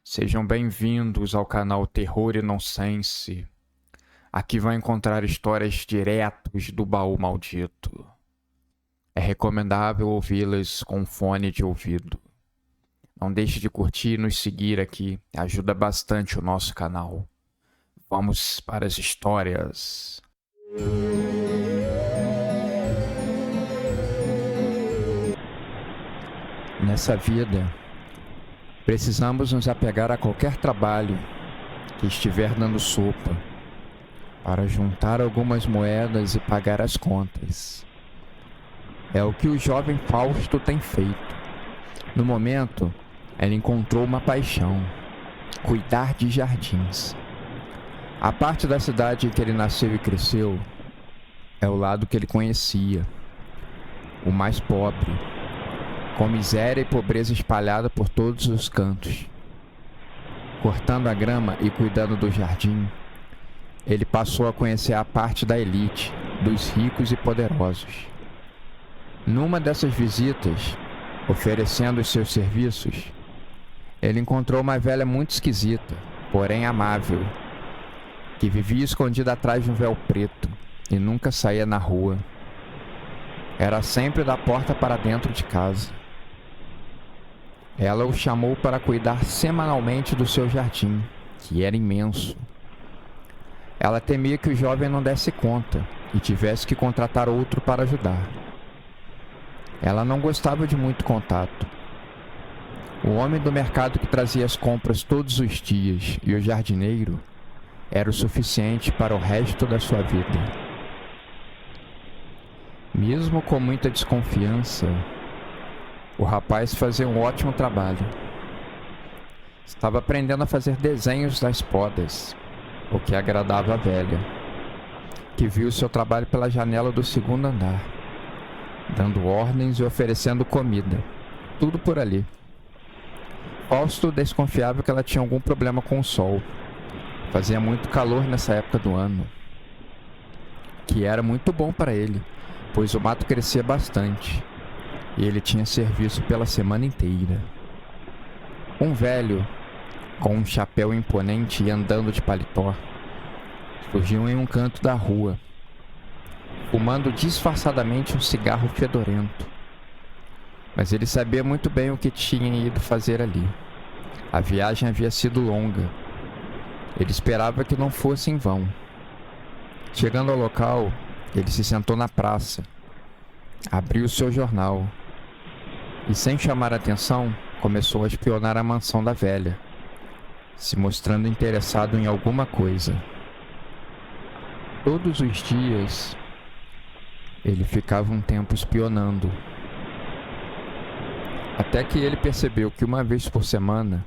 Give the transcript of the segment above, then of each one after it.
Sejam bem-vindos ao canal Terror e Nonsense. Aqui vai encontrar histórias diretos do baú maldito. É recomendável ouvi-las com fone de ouvido. Não deixe de curtir e nos seguir aqui, ajuda bastante o nosso canal. Vamos para as histórias. Nessa vida, precisamos nos apegar a qualquer trabalho que estiver dando sopa, para juntar algumas moedas e pagar as contas. É o que o jovem Fausto tem feito. No momento, ele encontrou uma paixão: cuidar de jardins. A parte da cidade em que ele nasceu e cresceu é o lado que ele conhecia, o mais pobre, com miséria e pobreza espalhada por todos os cantos. Cortando a grama e cuidando do jardim, ele passou a conhecer a parte da elite, dos ricos e poderosos. Numa dessas visitas, oferecendo os seus serviços, ele encontrou uma velha muito esquisita, porém amável, que vivia escondida atrás de um véu preto e nunca saía na rua. Era sempre da porta para dentro de casa. Ela o chamou para cuidar semanalmente do seu jardim, que era imenso. Ela temia que o jovem não desse conta e tivesse que contratar outro para ajudar. Ela não gostava de muito contato. O homem do mercado que trazia as compras todos os dias e o jardineiro era o suficiente para o resto da sua vida. Mesmo com muita desconfiança, o rapaz fazia um ótimo trabalho. Estava aprendendo a fazer desenhos das podas, o que agradava a velha, que viu seu trabalho pela janela do segundo andar, dando ordens e oferecendo comida, tudo por ali. Fausto desconfiava que ela tinha algum problema com o sol. Fazia muito calor nessa época do ano, que era muito bom para ele, pois o mato crescia bastante e ele tinha serviço pela semana inteira. Um velho, com um chapéu imponente e andando de paletó, surgiu em um canto da rua, fumando disfarçadamente um cigarro fedorento. Mas ele sabia muito bem o que tinha ido fazer ali. A viagem havia sido longa. Ele esperava que não fosse em vão. Chegando ao local, ele se sentou na praça, abriu seu jornal e, sem chamar atenção, começou a espionar a mansão da velha, se mostrando interessado em alguma coisa. Todos os dias, ele ficava um tempo espionando, até que ele percebeu que uma vez por semana,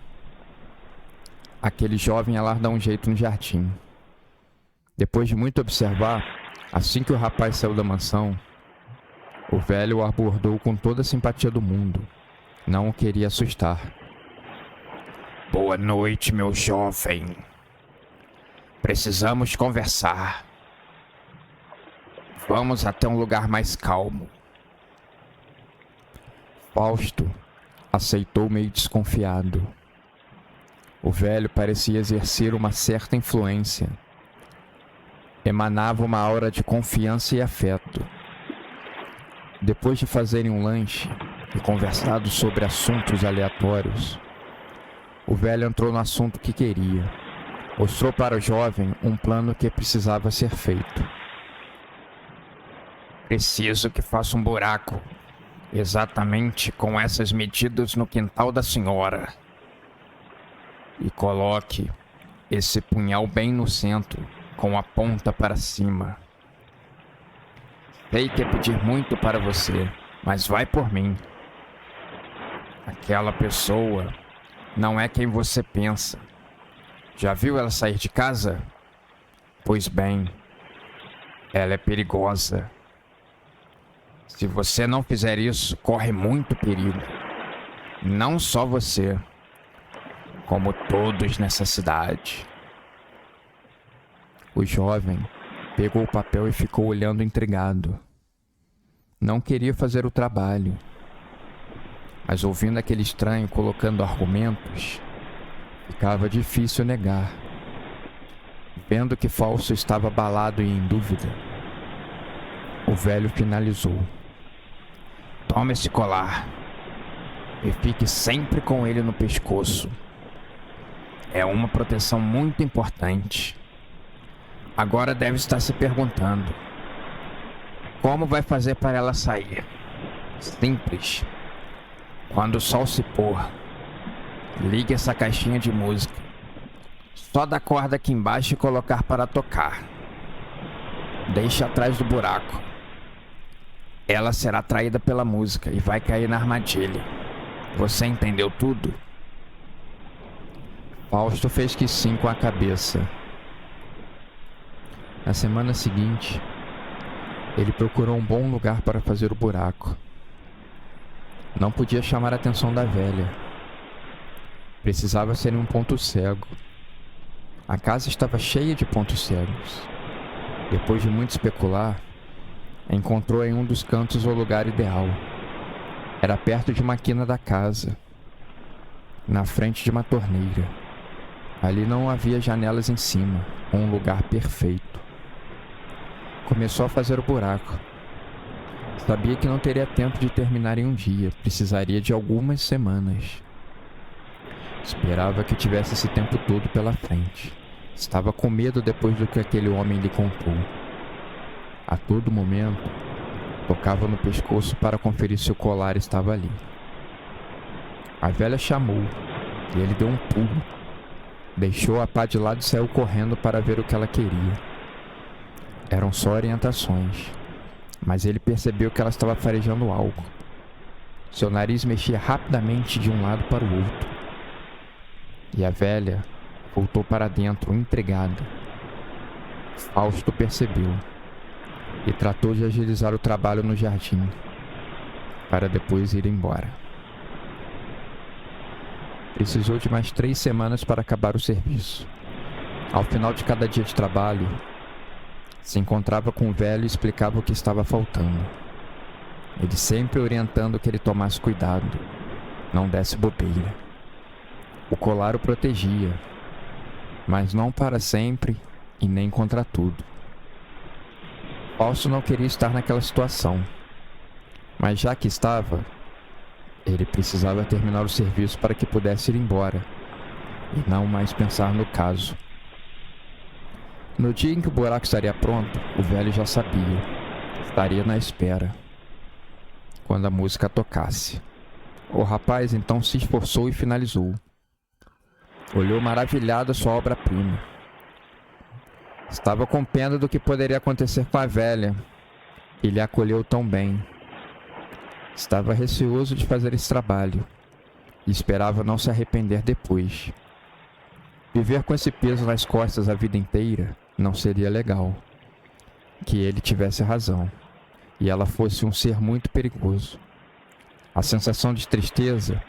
aquele jovem ia lá dar um jeito no jardim. Depois de muito observar, assim que o rapaz saiu da mansão, o velho o abordou com toda a simpatia do mundo. Não o queria assustar. "Boa noite, meu jovem. Precisamos conversar. Vamos até um lugar mais calmo." Fausto aceitou meio desconfiado. O velho parecia exercer uma certa influência. Emanava uma aura de confiança e afeto. Depois de fazerem um lanche e conversado sobre assuntos aleatórios, o velho entrou no assunto que queria. Mostrou para o jovem um plano que precisava ser feito. "Preciso que faça um buraco, exatamente com essas medidas no quintal da senhora. E coloque esse punhal bem no centro, com a ponta para cima. Sei que é pedir muito para você, mas vai por mim. Aquela pessoa não é quem você pensa. Já viu ela sair de casa? Pois bem, ela é perigosa. Se você não fizer isso, corre muito perigo. Não só você, como todos nessa cidade." O jovem pegou o papel e ficou olhando intrigado. Não queria fazer o trabalho, mas ouvindo aquele estranho colocando argumentos, Ficava difícil negar. Vendo que Fausto estava abalado e em dúvida, o velho finalizou. Tome esse colar e fique sempre com ele no pescoço. É uma proteção muito importante. Agora deve estar se perguntando: como vai fazer para ela sair? Simples. Quando o sol se pôr, ligue essa caixinha de música. Só dar corda aqui embaixo e colocar para tocar. Deixe atrás do buraco. Ela será atraída pela música e vai cair na armadilha. Você entendeu tudo? Fausto fez que sim com a cabeça. Na semana seguinte, ele procurou um bom lugar para fazer o buraco. Não podia chamar a atenção da velha. Precisava ser em um ponto cego. A casa estava cheia de pontos cegos. Depois de muito especular, encontrou em um dos cantos o lugar ideal. Era perto de uma quina da casa, na frente de uma torneira. Ali não havia janelas em cima, um lugar perfeito. Começou a fazer o buraco. Sabia que não teria tempo de terminar em um dia, precisaria de algumas semanas. Esperava que tivesse esse tempo todo pela frente. Estava com medo depois do que aquele homem lhe contou. A todo momento, tocava no pescoço para conferir se o colar estava ali. A velha chamou e ele deu um pulo. Deixou a pá de lado e saiu correndo para ver o que ela queria. Eram só orientações, mas ele percebeu que ela estava farejando algo. Seu nariz mexia rapidamente de um lado para o outro. E a velha voltou para dentro, intrigada. Fausto percebeu e tratou de agilizar o trabalho no jardim, para depois ir embora. Precisou de mais 3 semanas para acabar o serviço. Ao final de cada dia de trabalho, se encontrava com o velho e explicava o que estava faltando. Ele sempre orientando que ele tomasse cuidado, não desse bobeira. O colar o protegia, mas não para sempre e nem contra tudo. Fausto não queria estar naquela situação, mas já que estava, ele precisava terminar o serviço para que pudesse ir embora e não mais pensar no caso. No dia em que o buraco estaria pronto, o velho já sabia. Estaria na espera. Quando a música tocasse. O rapaz então se esforçou e finalizou. Olhou maravilhado a sua obra-prima. Estava com pena do que poderia acontecer com a velha, que lhe acolheu tão bem. Estava receoso de fazer esse trabalho e esperava não se arrepender depois. Viver com esse peso nas costas a vida inteira não seria legal. Que ele tivesse razão e ela fosse um ser muito perigoso. A sensação de tristeza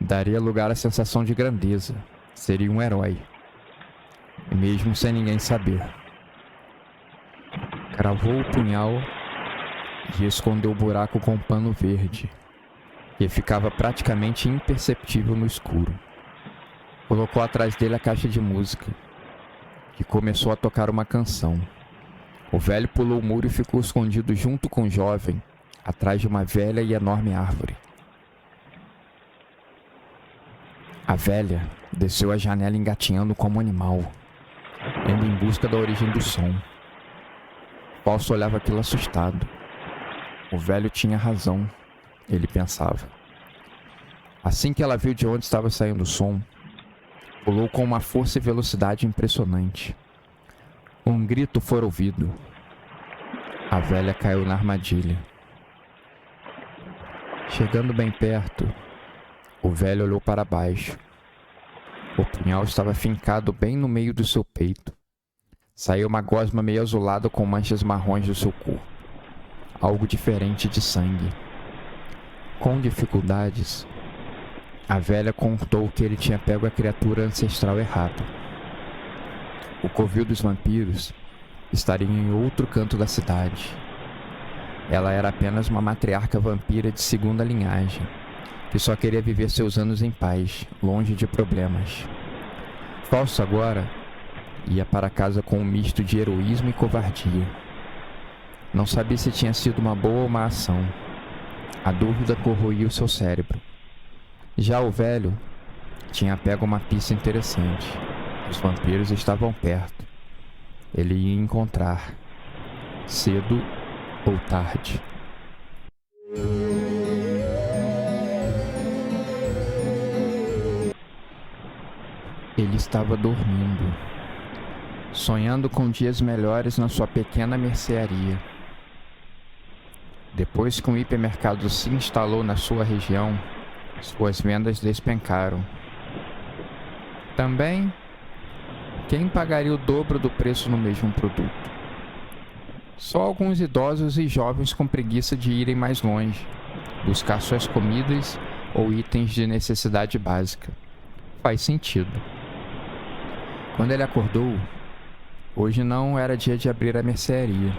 daria lugar à sensação de grandeza. Seria um herói, mesmo sem ninguém saber. Cravou o punhal e escondeu o buraco com um pano verde, que ficava praticamente imperceptível no escuro. Colocou atrás dele a caixa de música e começou a tocar uma canção. O velho pulou o muro e ficou escondido junto com o jovem, atrás de uma velha e enorme árvore. A velha desceu a janela engatinhando como animal, indo em busca da origem do som. Fausto olhava aquilo assustado. O velho tinha razão, ele pensava. Assim que ela viu de onde estava saindo o som, pulou com uma força e velocidade impressionante. Um grito foi ouvido. A velha caiu na armadilha. Chegando bem perto, o velho olhou para baixo. O punhal estava fincado bem no meio do seu peito. Saiu uma gosma meio azulada com manchas marrons do seu corpo. Algo diferente de sangue. Com dificuldades, a velha contou que ele tinha pego a criatura ancestral errada. O covil dos vampiros estaria em outro canto da cidade. Ela era apenas uma matriarca vampira de segunda linhagem, que só queria viver seus anos em paz, longe de problemas. Fausto agora ia para casa com um misto de heroísmo e covardia. Não sabia se tinha sido uma boa ou má ação. A dúvida corroía o seu cérebro. Já o velho tinha pego uma pista interessante. Os vampiros estavam perto. Ele ia encontrar, cedo ou tarde. Ele estava dormindo, sonhando com dias melhores na sua pequena mercearia. Depois que um hipermercado se instalou na sua região, suas vendas despencaram. Também, quem pagaria o dobro do preço no mesmo produto? Só alguns idosos e jovens com preguiça de irem mais longe, buscar suas comidas ou itens de necessidade básica. Faz sentido. Quando ele acordou, hoje não era dia de abrir a mercearia.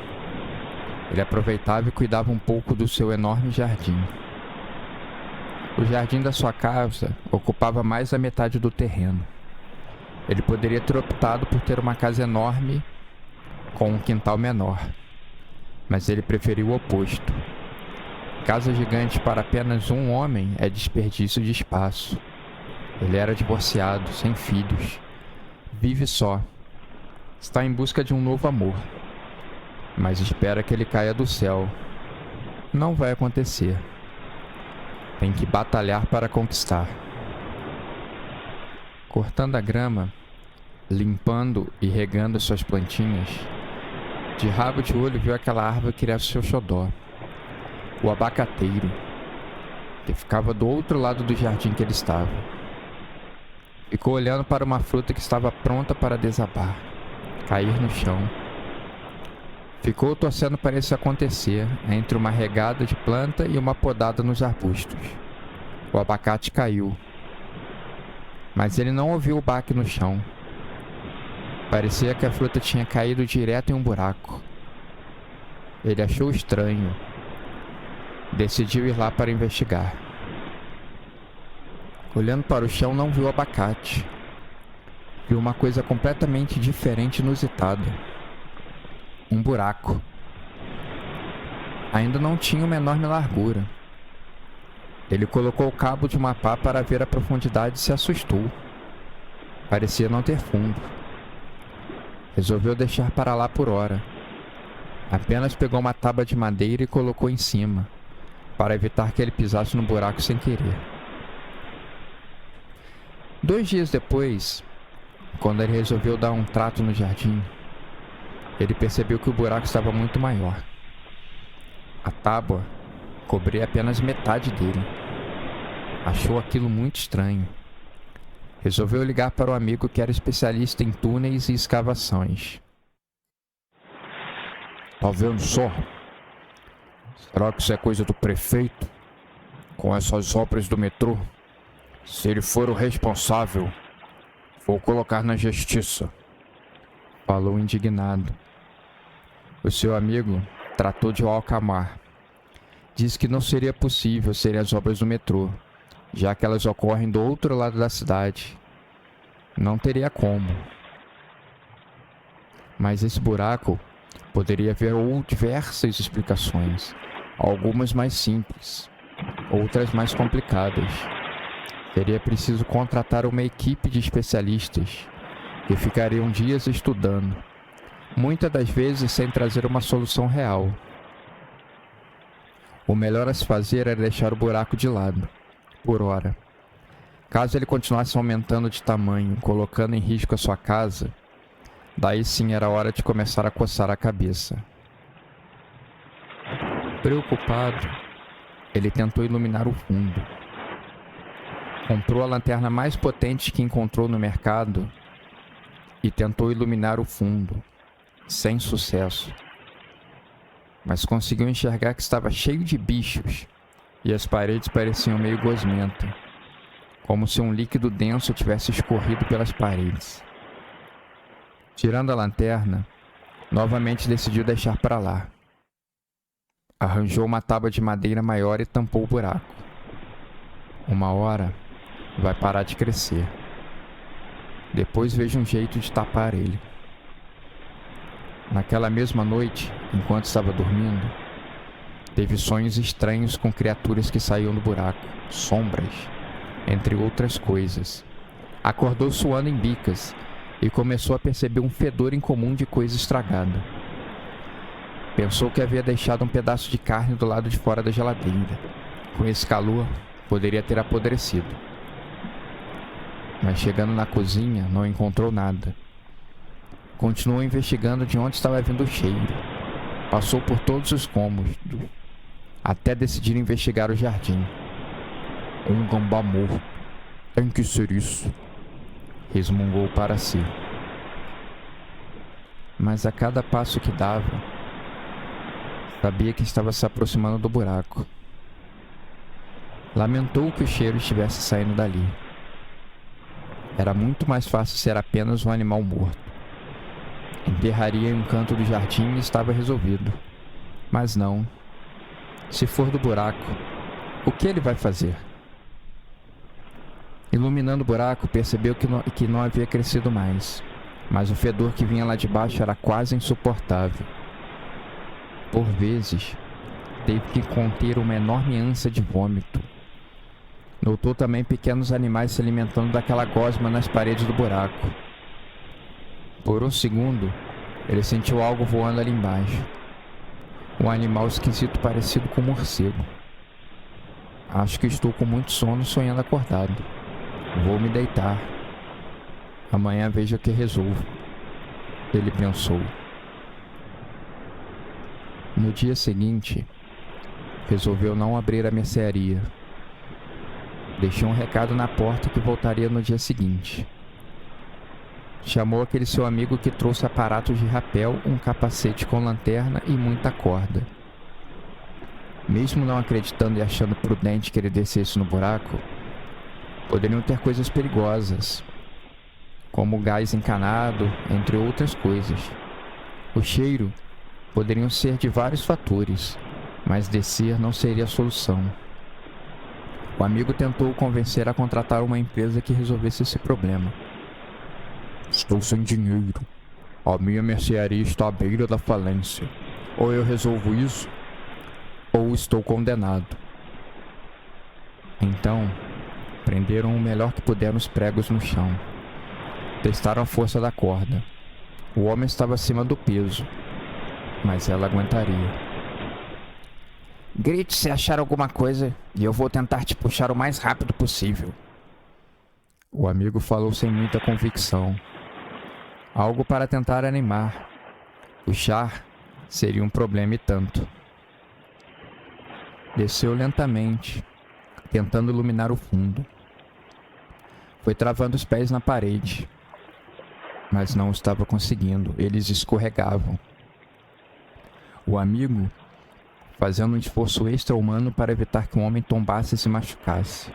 Ele aproveitava e cuidava um pouco do seu enorme jardim. O jardim da sua casa ocupava mais da metade do terreno. Ele poderia ter optado por ter uma casa enorme com um quintal menor, mas ele preferiu o oposto. Casa gigante para apenas um homem é desperdício de espaço. Ele era divorciado, sem filhos. Vive só. Está em busca de um novo amor, mas espera que ele caia do céu. Não vai acontecer. Tem que batalhar para conquistar. Cortando a grama, limpando e regando suas plantinhas, de rabo de olho viu aquela árvore que era seu xodó, o abacateiro, que ficava do outro lado do jardim que ele estava. Ficou olhando para uma fruta que estava pronta para desabar, cair no chão. Ficou torcendo para isso acontecer, entre uma regada de planta e uma podada nos arbustos. O abacate caiu, mas ele não ouviu o baque no chão. Parecia que a fruta tinha caído direto em um buraco. Ele achou estranho. Decidiu ir lá para investigar. Olhando para o chão, não viu o abacate. Viu uma coisa completamente diferente e inusitada. Um buraco. Ainda não tinha uma enorme largura. Ele colocou o cabo de uma pá para ver a profundidade e se assustou. Parecia não ter fundo. Resolveu deixar para lá por hora. Apenas pegou uma tábua de madeira e colocou em cima, para evitar que ele pisasse no buraco sem querer. 2 dias depois, quando ele resolveu dar um trato no jardim, ele percebeu que o buraco estava muito maior. A tábua cobria apenas metade dele. Achou aquilo muito estranho. Resolveu ligar para o amigo que era especialista em túneis e escavações. Tá vendo só? Será que isso é coisa do prefeito? Com essas obras do metrô? Se ele for o responsável, vou colocar na justiça. Falou indignado. O seu amigo tratou de o acalmar. Disse que não seria possível serem as obras do metrô, já que elas ocorrem do outro lado da cidade. Não teria como. Mas esse buraco poderia haver diversas explicações, algumas mais simples, outras mais complicadas. Seria preciso contratar uma equipe de especialistas que ficariam dias estudando, muitas das vezes sem trazer uma solução real. O melhor a se fazer era deixar o buraco de lado, por hora. Caso ele continuasse aumentando de tamanho, colocando em risco a sua casa, daí sim era hora de começar a coçar a cabeça. Preocupado, ele tentou iluminar o fundo. Comprou a lanterna mais potente que encontrou no mercado e tentou iluminar o fundo, sem sucesso. Mas conseguiu enxergar que estava cheio de bichos e as paredes pareciam meio gosmentas, como se um líquido denso tivesse escorrido pelas paredes. Tirando a lanterna, novamente decidiu deixar para lá. Arranjou uma tábua de madeira maior e tampou o buraco. Uma hora vai parar de crescer. Depois vejo um jeito de tapar ele. Naquela mesma noite, enquanto estava dormindo, teve sonhos estranhos com criaturas que saíam do buraco, sombras, entre outras coisas. Acordou suando em bicas e começou a perceber um fedor incomum de coisa estragada. Pensou que havia deixado um pedaço de carne do lado de fora da geladeira. Com esse calor, poderia ter apodrecido. Mas chegando na cozinha, não encontrou nada. Continuou investigando de onde estava vindo o cheiro. Passou por todos os cômodos, até decidir investigar o jardim. Um gambá morto. Tem que ser isso, resmungou para si. Mas a cada passo que dava, sabia que estava se aproximando do buraco. Lamentou que o cheiro estivesse saindo dali. Era muito mais fácil ser apenas um animal morto. Enterraria em um canto do jardim e estava resolvido. Mas não. Se for do buraco, o que ele vai fazer? Iluminando o buraco, percebeu que não havia crescido mais, mas o fedor que vinha lá de baixo era quase insuportável. Por vezes, teve que conter uma enorme ânsia de vômito. Notou também pequenos animais se alimentando daquela gosma nas paredes do buraco. Por um segundo, ele sentiu algo voando ali embaixo. Um animal esquisito parecido com um morcego. Acho que estou com muito sono sonhando acordado. Vou me deitar. Amanhã vejo o que resolvo. Ele pensou. No dia seguinte, resolveu não abrir a mercearia. Deixou um recado na porta que voltaria no dia seguinte. Chamou aquele seu amigo que trouxe aparatos de rapel, um capacete com lanterna e muita corda. Mesmo não acreditando e achando prudente que ele descesse no buraco, poderiam ter coisas perigosas, como gás encanado, entre outras coisas. O cheiro poderiam ser de vários fatores, mas descer não seria a solução. O amigo tentou o convencer a contratar uma empresa que resolvesse esse problema. Estou sem dinheiro. A minha mercearia está à beira da falência. Ou eu resolvo isso, ou estou condenado. Então, prenderam o melhor que puderam os pregos no chão. Testaram a força da corda. O homem estava acima do peso, mas ela aguentaria. Grite se achar alguma coisa e eu vou tentar te puxar o mais rápido possível. O amigo falou sem muita convicção. Algo para tentar animar. Puxar seria um problema e tanto. Desceu lentamente, tentando iluminar o fundo. Foi travando os pés na parede, mas não estava conseguindo, eles escorregavam. O amigo, fazendo um esforço extra-humano para evitar que o homem tombasse e se machucasse.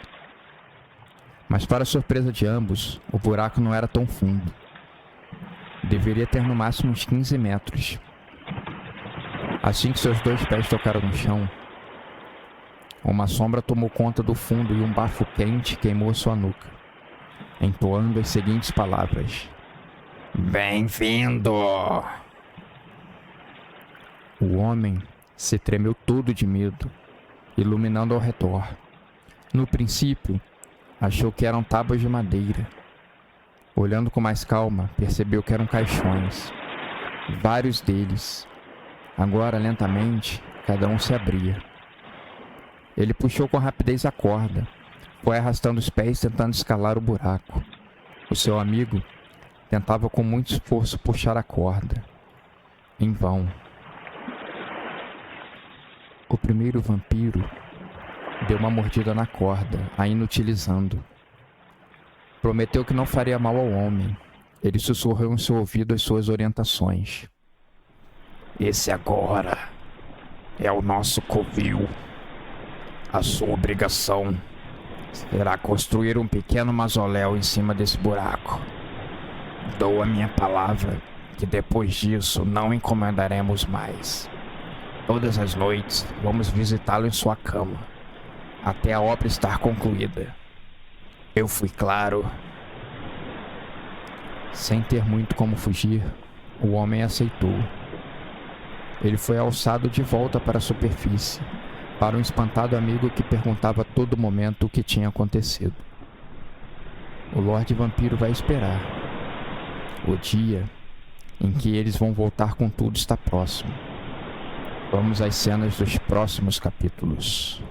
Mas para surpresa de ambos, o buraco não era tão fundo. Deveria ter no máximo uns 15 metros. Assim que seus dois pés tocaram no chão, uma sombra tomou conta do fundo e um bafo quente queimou sua nuca, entoando as seguintes palavras: Bem-vindo! O homem se tremeu todo de medo, iluminando ao redor. No princípio, achou que eram tábuas de madeira. Olhando com mais calma, percebeu que eram caixões. Vários deles. Agora, lentamente, cada um se abria. Ele puxou com rapidez a corda. Foi arrastando os pés, tentando escalar o buraco. O seu amigo tentava com muito esforço puxar a corda. Em vão. O primeiro vampiro deu uma mordida na corda, a inutilizando. Prometeu que não faria mal ao homem. Ele sussurrou em seu ouvido as suas orientações. Esse agora é o nosso covil. A sua obrigação será construir um pequeno mausoléu em cima desse buraco. Dou a minha palavra que depois disso não incomodaremos mais. Todas as noites vamos visitá-lo em sua cama, até a obra estar concluída. Eu fui claro. Sem ter muito como fugir, o homem aceitou. Ele foi alçado de volta para a superfície, para um espantado amigo que perguntava a todo momento o que tinha acontecido. O Lorde Vampiro vai esperar. O dia em que eles vão voltar com tudo está próximo. Vamos às cenas dos próximos capítulos.